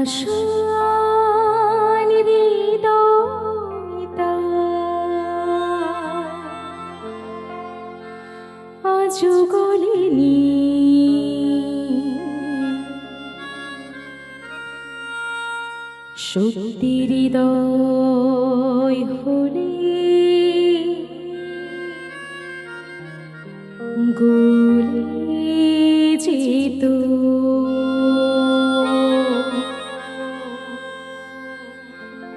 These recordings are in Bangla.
পাষাণ হৃদয়টা আজও গলেনি, সত্যি হৃদয় হলে গলে যেত।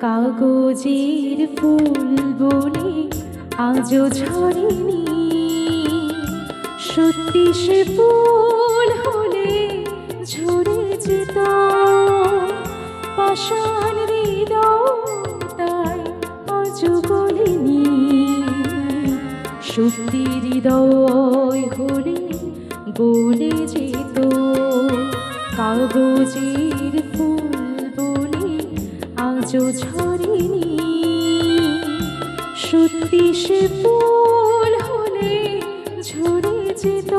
কাগজের ফুল বলে আজও ঝরেনি, সত্যি সে ফুল হলে ঝরে যেত। পাষাণ হৃদয়টাই আজও গলেনি, সত্যি হৃদয় হলে গলে যেত। কাগজের ফুল বলে আজও ঝরেনি, সত্যি সে ফুল হলে ঝরে যেত।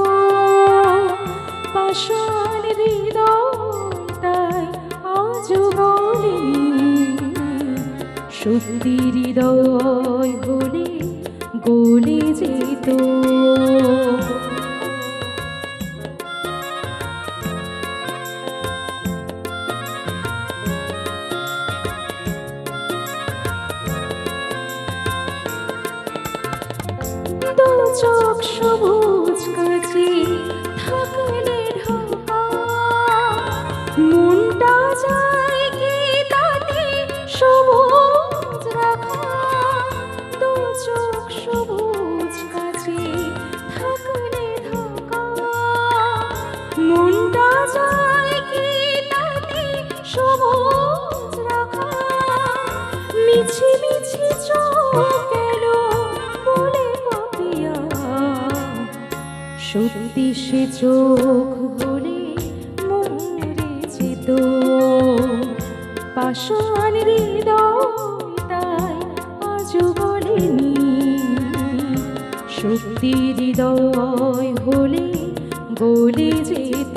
পাষাণ হৃদয়টাই আজও গলেনি, সত্যি হৃদয় হলে গলে যেত। দু চোখ সবুজ কাছে থাকলে ঢাকা, মনটা যায় কি তাতে সবুজ রাখা। দু চোখ সবুজ কাছে থাকলে ঢাকা, মনটা যায় কি তাতে সবুজ রাখা। মিছি মিছি চোখ গেল বলে পাপিয়া, সত্যি সে চোখ হলে মরে যেত। পাষাণ হৃদয়টাই আজও গলেনি, সত্যি হৃদয় হলে গলে যেত।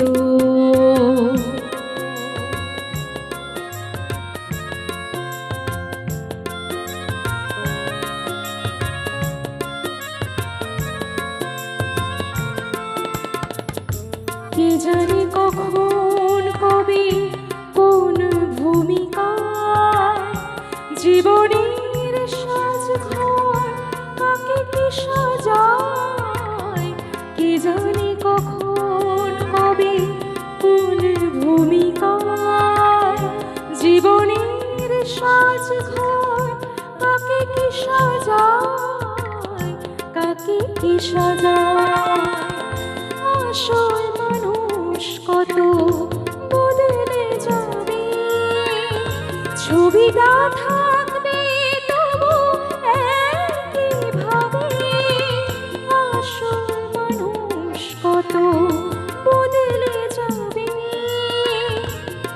কে জানে কখন কবে কোন ভূমিকায় জীবনের সাজঘর কাকে কি সাজায়। কে জানে কখন কবে কোন ভূমিকায় জীবনের সাজঘর কাকে কি সাজায়, কাকে কি সাজায়। আসল মানুষ কত বদলে যাবে, ছবিটা থাকবে তবু একইভাবে। আসল মানুষ কত বদলে যাবে,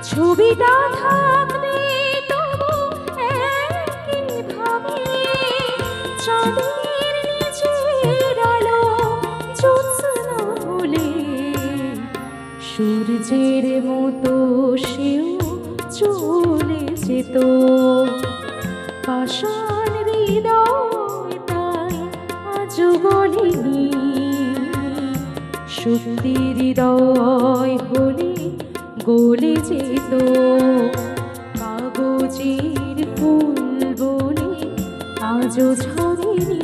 ছবিটা থাকবে তবু একইভাবে। চাঁদের নিচের আলো জ্যোৎস্না হলে সূর্যের মতো সেও চলে যেত। পাষাণ হৃদয়টাই আজও গলেনি, সত্যি হৃদয় হলে গলে যেত। কাগজের ফুল বলে আজও ঝরেনি,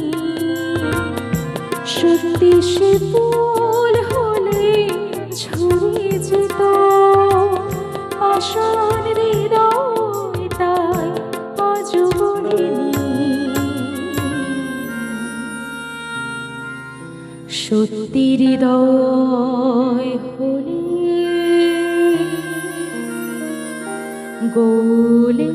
সত্যি সে ফুল হলে ঝরে যেত। পাষাণ হৃদয়টাই আজও গলেনি, সত্যি হৃদয় হলে গলে